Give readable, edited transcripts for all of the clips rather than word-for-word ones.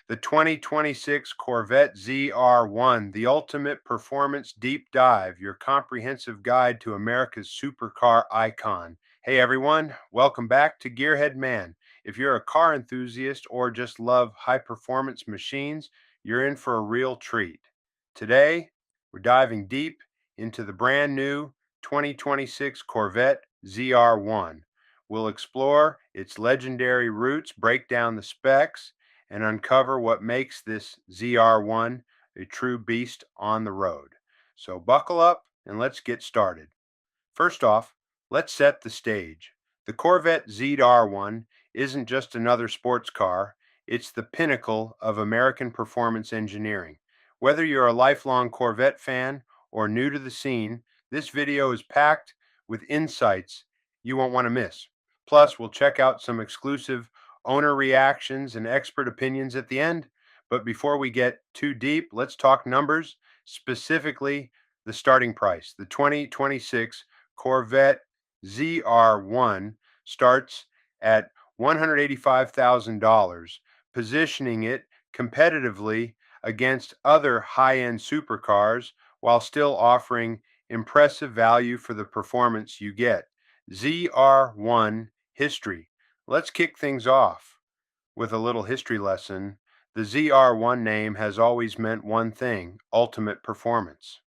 The 2026 Corvette ZR1, the ultimate performance deep dive, your comprehensive guide to America's supercar icon. Hey everyone, welcome back to Gearhead Man. If you're a car enthusiast or just love high performance machines, you're in for a real treat. Today, we're diving deep into the brand new 2026 Corvette ZR1. We'll explore its legendary roots, break down the specs, and uncover what makes this ZR1 a true beast on the road. So buckle up and let's get started. First off, let's set the stage. The Corvette ZR1 isn't just another sports car, it's the pinnacle of American performance engineering. Whether you're a lifelong Corvette fan or new to the scene, this video is packed with insights you won't want to miss. Plus, we'll check out some exclusive owner reactions and expert opinions at the end. But before we get too deep, let's talk numbers, specifically the starting price. The 2026 Corvette ZR1 starts at $185,000, positioning it competitively against other high-end supercars while still offering impressive value for the performance you get. ZR1 history. Let's kick things off with a little history lesson. The ZR1 name has always meant one thing: ultimate performance.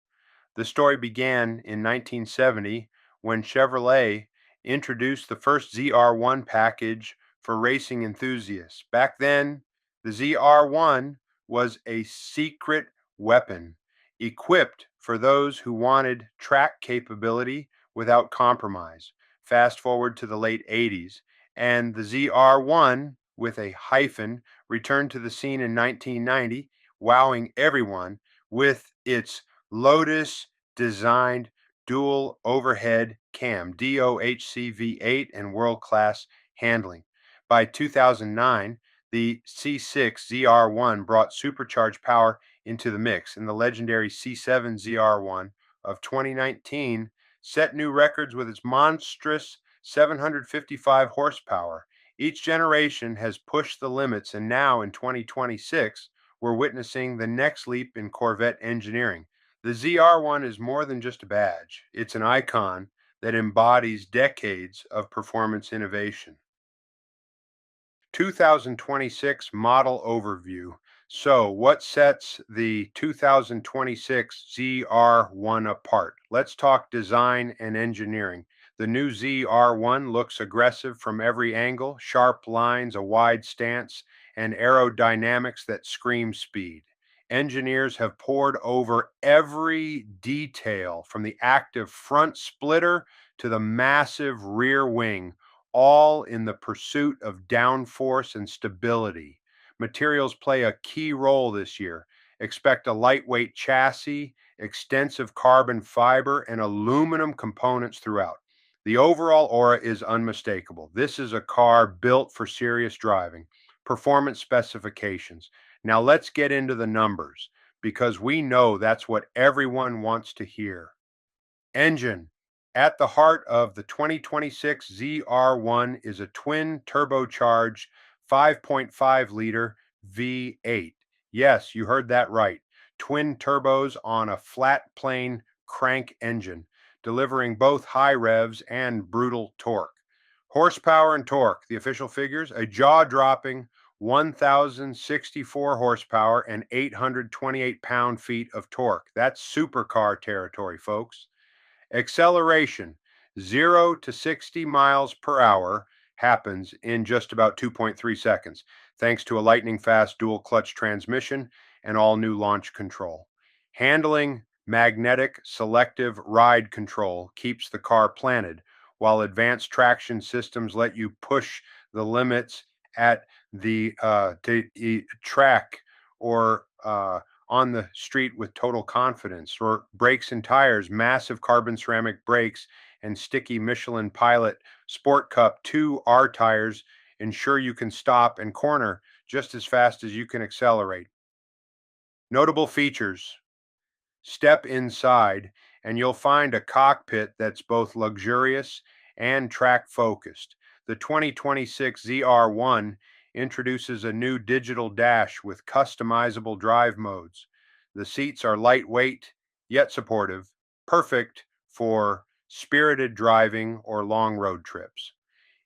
The story began in 1970 when Chevrolet introduced the first ZR1 package for racing enthusiasts. Back then, the ZR1 was a secret weapon equipped for those who wanted track capability without compromise. Fast forward to the late 80s, and the ZR1 with a hyphen returned to the scene in 1990, wowing everyone with its Lotus designed dual overhead cam, DOHC V8, and world-class handling. By 2009, the C6 ZR1 brought supercharged power into the mix, and the legendary C7 ZR1 of 2019 set new records with its monstrous 755 horsepower. Each generation has pushed the limits, and now in 2026, we're witnessing the next leap in Corvette engineering. The ZR1 is more than just a badge. It's an icon that embodies decades of performance innovation. 2026 model overview. So, what sets the 2026 ZR1 apart? Let's talk design and engineering. The new ZR1 looks aggressive from every angle: sharp lines, a wide stance, and aerodynamics that scream speed. Engineers have pored over every detail, from the active front splitter to the massive rear wing, all in the pursuit of downforce and stability. Materials play a key role this year. Expect a lightweight chassis, extensive carbon fiber, and aluminum components throughout. The overall aura is unmistakable. This is a car built for serious driving. Performance specifications. Now let's get into the numbers, because we know that's what everyone wants to hear. Engine. At the heart of the 2026 ZR1 is a twin turbocharged 5.5 liter V8. Yes, you heard that right. Twin turbos on a flat plane crank engine, delivering both high revs and brutal torque. Horsepower and torque, the official figures: a jaw-dropping 1,064 horsepower and 828 pound-feet of torque. That's supercar territory, folks. Acceleration 0 to 60 miles per hour happens in just about 2.3 seconds, thanks to a lightning fast dual clutch transmission and all new launch control. Handling magnetic selective ride control keeps the car planted, while advanced traction systems let you push the limits at the track or on the street with total confidence. Or brakes and tires, massive carbon ceramic brakes and sticky Michelin Pilot Sport Cup 2R tires ensure you can stop and corner just as fast as you can accelerate. Notable features: step inside and you'll find a cockpit that's both luxurious and track focused. The 2026 ZR1 introduces a new digital dash with customizable drive modes. The seats are lightweight yet supportive, perfect for spirited driving or long road trips.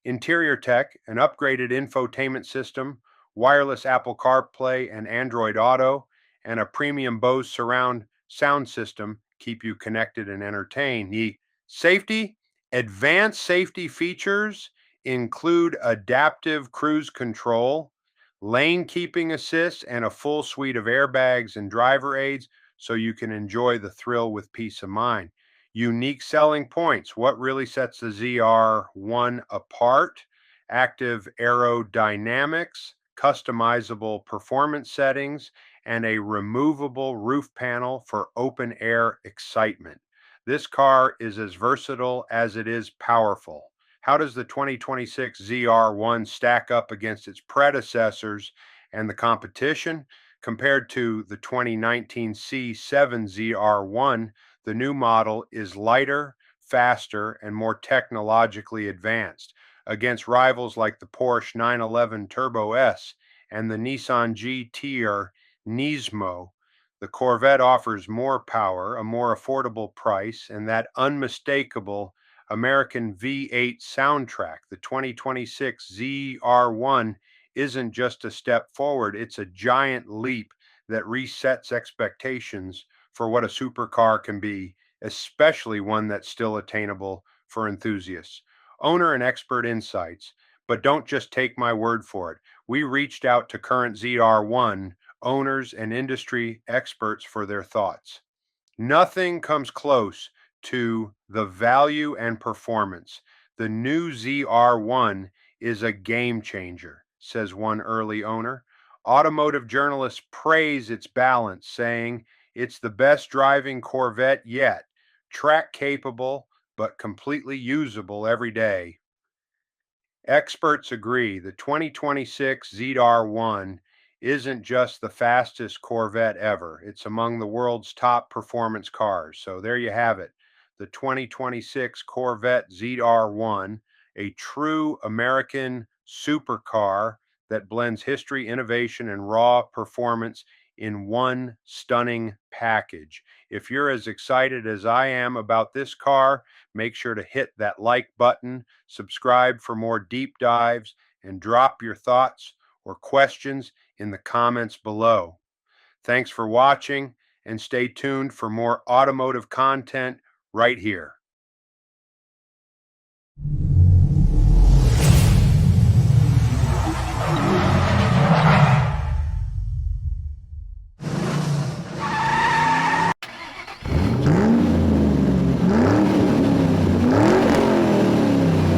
Interior tech: an upgraded infotainment system, wireless Apple CarPlay and Android Auto, and a premium Bose surround sound system keep you connected and entertained. The safety: advanced safety features include adaptive cruise control, lane keeping assist, and a full suite of airbags and driver aids so you can enjoy the thrill with peace of mind. Unique selling points: what really sets the ZR1 apart? Active aerodynamics, customizable performance settings, and a removable roof panel for open air excitement. This car is as versatile as it is powerful. How does the 2026 ZR1 stack up against its predecessors and the competition? Compared to the 2019 C7 ZR1, the new model is lighter, faster, and more technologically advanced. Against rivals like the Porsche 911 Turbo S and the Nissan GT-R Nismo, the Corvette offers more power, a more affordable price, and that unmistakable American V8 soundtrack. The 2026 ZR1 isn't just a step forward, it's a giant leap that resets expectations for what a supercar can be, especially one that's still attainable for enthusiasts. Owner and expert insights, but don't just take my word for it. We reached out to current ZR1 owners and industry experts for their thoughts. Nothing comes close to the value and performance. The new ZR1 is a game changer, says one early owner. Automotive journalists praise its balance, saying it's the best driving Corvette yet, track capable but completely usable every day. Experts agree the 2026 ZR1 isn't just the fastest Corvette ever, it's among the world's top performance cars. So there you have it, the 2026 Corvette ZR1, a true American supercar that blends history, innovation, and raw performance in one stunning package. If you're as excited as I am about this car, make sure to hit that like button, subscribe for more deep dives, and drop your thoughts or questions in the comments below. Thanks for watching, and stay tuned for more automotive content right here.